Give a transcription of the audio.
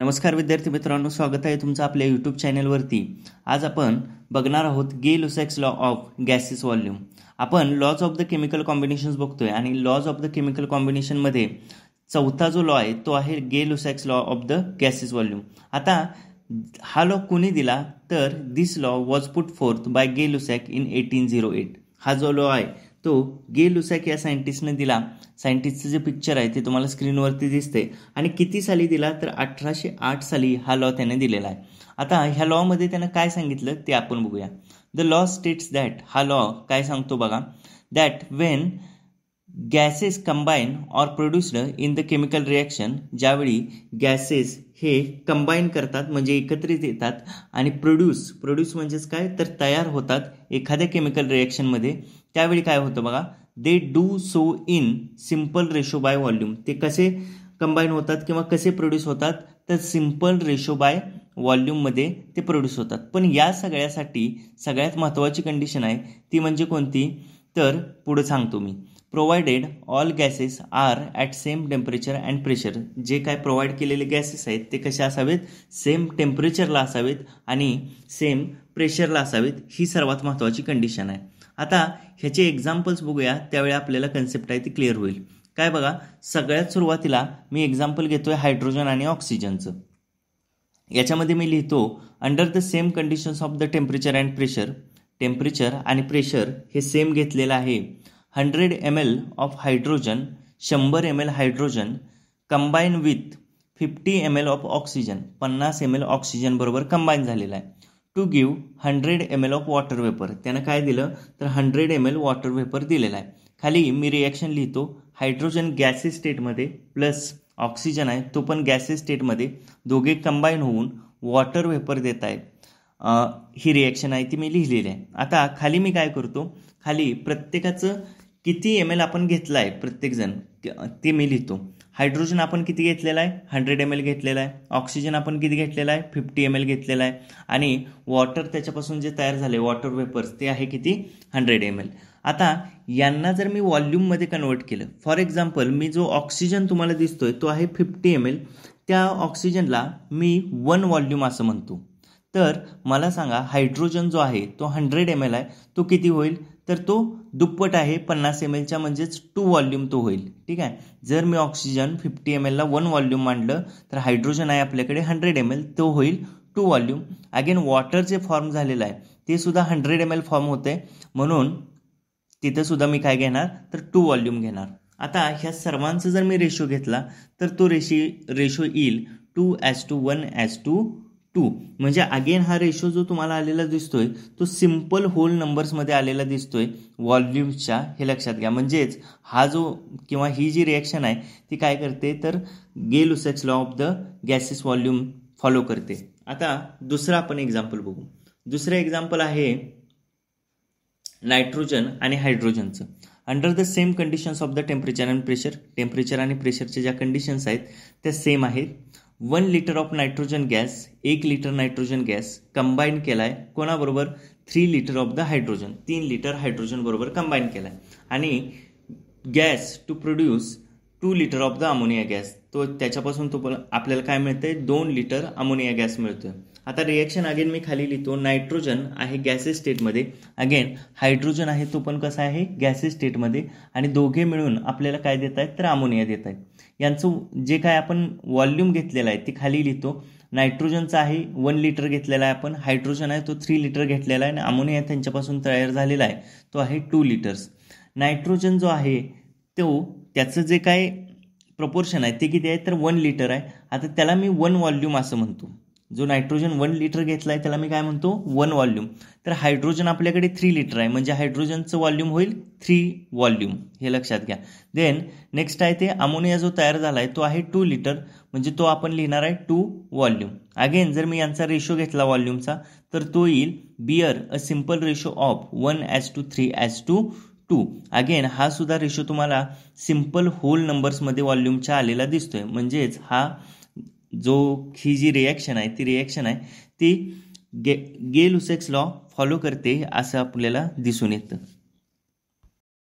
नमस्कार विद्यार्थी मित्रांनो, स्वागत आहे तुमचं आपल्या यूट्यूब चॅनलवरती। आज आपण बघणार आहोत Gay Lussac's law of gases volume. आपण laws of the chemical combinations बघतोय आणि लॉज ऑफ द केमिकल कॉम्बिनेशनमध्ये चौथा जो लॉ आहे तो आहे Gay Lussac's law of the gases volume. आता हा लॉ कोणी दिला तर this law was put forth by Gay Lussac in 1808। हा जो लॉ आहे तो गे-लुसॅक या सायंटिस्टने दिला। सायंटिस्टचं जे पिक्चर आहे ते तुम्हाला स्क्रीनवरती दिसते आणि किती साली दिला तर 1808 साली हा लॉ त्याने दिलेला आहे। आता ह्या लॉमध्ये त्यानं काय सांगितलं ते आपण बघूया। द लॉ स्टेट्स दॅट, हा लॉ काय सांगतो बघा, that Wien gases combine or produced in the chemical reaction, ज्यावेळी गॅसेस हे कंबाईन करतात म्हणजे एकत्रित येतात आणि प्रोड्यूस म्हणजेच काय तर तयार होतात एखाद्या केमिकल रिॲक्शनमध्ये, त्यावेळी काय होतं बघा, they do so in simple ratio by volume. ते कसे कंबाईन होतात किंवा कसे प्रोड्यूस होतात तर सिम्पल रेशो बाय व्हॉल्यूममध्ये ते प्रोड्यूस होतात। पण या सगळ्यासाठी सगळ्यात महत्त्वाची कंडिशन आहे ती म्हणजे कोणती तर पुढे सांगतो मी। Provided all gases are at same temperature and pressure. जे काय प्रोव्हाइड केलेले गॅसेस आहेत ते कसे असावेत, सेम टेम्परेचरला असावेत आणि सेम प्रेशरला असावेत, ही सर्वात महत्त्वाची कंडिशन आहे। आता ह्याचे एक्झाम्पल्स बघूया, त्यावेळी आपल्याला कन्सेप्ट आहे ती क्लिअर होईल। काय बघा, सगळ्यात सुरुवातीला मी एक्झाम्पल घेतोय हायड्रोजन आणि ऑक्सिजनचं। याच्यामध्ये मी लिहितो under the same conditions of the temperature and pressure. Temperature आणि प्रेशर हे सेम घेतलेलं आहे। 100 ml of hydrogen, 100 ml hydrogen combine with 50 ml of oxygen, 50 ml oxygen बरोबर कंबाईन झालेला आहे। To give 100 ml of water vapour. त्यानं काय दिलं तर 100 ml वॉटर वेपर दिलेला आहे। खाली मी रिॲक्शन लिहितो, हायड्रोजन गॅसेस स्टेटमध्ये प्लस ऑक्सिजन आहे तो पण गॅसेस स्टेटमध्ये, दोघे कंबाईन होऊन वॉटर वेपर देत आहेत। ही रिॲक्शन आहे ती मी लिहिलेली आहे। आता खाली मी काय करतो, खाली प्रत्येकाचं किती ml आपण घेतला आहे प्रत्येकजण ते मी लिहितो। हायड्रोजन आपण किती घेतलेला आहे, 100 ml घेतलेला आहे। ऑक्सिजन आपण किती घेतलेला आहे, 50 ml घेतलेला आहे। आणि वॉटर त्याच्यापासून जे तयार झाले वॉटर वेपर्स ते आहे किती, 100 ml। आता यांना जर मी व्हॉल्यूममध्ये कन्वर्ट केलं, फॉर एक्झाम्पल मी जो ऑक्सिजन तुम्हाला दिसतोय तो आहे 50 ml, त्या ऑक्सिजनला मी 1 व्हॉल्यूम असं म्हणतो। तर मला सांगा हायड्रोजन जो आहे तो 100 ml आहे, तो किती होईल तर तो दुप्पट आहे 50 mlच्या, म्हणजेच 2 व्हॉल्यूम तो होईल। ठीक आहे, जर मी ऑक्सिजन 50 ml ला 1 व्हॉल्यूम मांडलं तर हायड्रोजन आहे आपल्याकडे 100 ml, तो होईल 2 व्हॉल्यूम। अगेन वॉटर जे फॉर्म झालेलं आहे ते सुद्धा 100 ml फॉर्म होते, म्हणून तिथं सुद्धा मी काय घेणार तर 2 व्हॉल्यूम घेणार। आता ह्या सर्वांचा जर मी रेशो घेतला तर तो रेशो येईल 2:1:2, म्हणजे अगेन हा रेशो जो तुम्हाला आलेला दिसतोय तो सिम्पल होल नंबर्समध्ये आलेला दिसतोय व्हॉल्यूम्सच्या, हे लक्षात घ्या। म्हणजेच हा जो किंवा ही जी रिॲक्शन आहे ती काय करते तर Gay Lussac's law of the gases volume follow करते। आता दुसरं आपण एक्झाम्पल बघू। दुसरं एक्झाम्पल आहे नायट्रोजन आणि हायड्रोजनचं। Under the same conditions of the temperature and pressure. Temperature आणि प्रेशरच्या ज्या कंडिशन्स आहेत त्या सेम आहेत। 1 litre of nitrogen gas, 1 litre nitrogen gas combine केलाय कोणाबरोबर, 3 litre of the hydrogen, 3 litre hydrogen बरोबर कंबाईन केलाय। आणि gas to produce 2 litre of the ammonia gas, तो त्याच्यापासून तो आपल्याला काय मिळतंय 2 लिटर अमोनिया गॅस मिळतोय। आता रिॲक्शन अगेन मी खाली लिहितो, नायट्रोजन आहे गॅसेस स्टेटमध्ये, अगेन हायड्रोजन आहे तो पण कसा आहे गॅसेस स्टेटमध्ये, आणि दोघे मिळून आपल्याला काय देत आहेत तर अमोनिया देत आहेत। यांचं जे काय आपण व्हॉल्यूम घेतलेला आहे ते खाली लिहितो। नायट्रोजनचा आहे 1 लिटर घेतलेला आहे आपण, हायड्रोजन आहे तो 3 लिटर घेतलेला आहे आणि अमोनिया त्यांच्यापासून तयार झालेला आहे तो आहे 2 लिटर्स। नायट्रोजन जो आहे तो त्याचं जे काय प्रपोर्शन आहे ते किती आहे तर 1 लिटर आहे। आता त्याला मी 1 व्हॉल्यूम असं म्हणतो। जो नायट्रोजन 1 लिटर घेतला आहे त्याला मी काय म्हणतो 1 व्हॉल्यूम। तर हायड्रोजन आपल्याकडे 3 लिटर आहे, म्हणजे हायड्रोजनचं व्हॉल्यूम होईल 3 व्हॉल्यूम, हे लक्षात घ्या। देन नेक्स्ट आहे ते अमोनिया जो तयार झाला आहे तो आहे 2 लिटर, म्हणजे तो आपण लिहिणार आहे 2 व्हॉल्यूम। अगेन जर मी यांचा रेशो घेतला व्हॉल्यूमचा तर तो येईल bear a simple ratio of 1:3:2। Again हा सुद्धा रेशो तुम्हाला सिम्पल होल नंबर्समध्ये व्हॉल्यूमच्या आलेला दिसतोय, म्हणजेच हा जो ही जी रिॲक्शन आहे ती रिॲक्शन आहे ती गे-लुसॅक्स लॉ फॉलो करते असं आपल्याला दिसून येतं।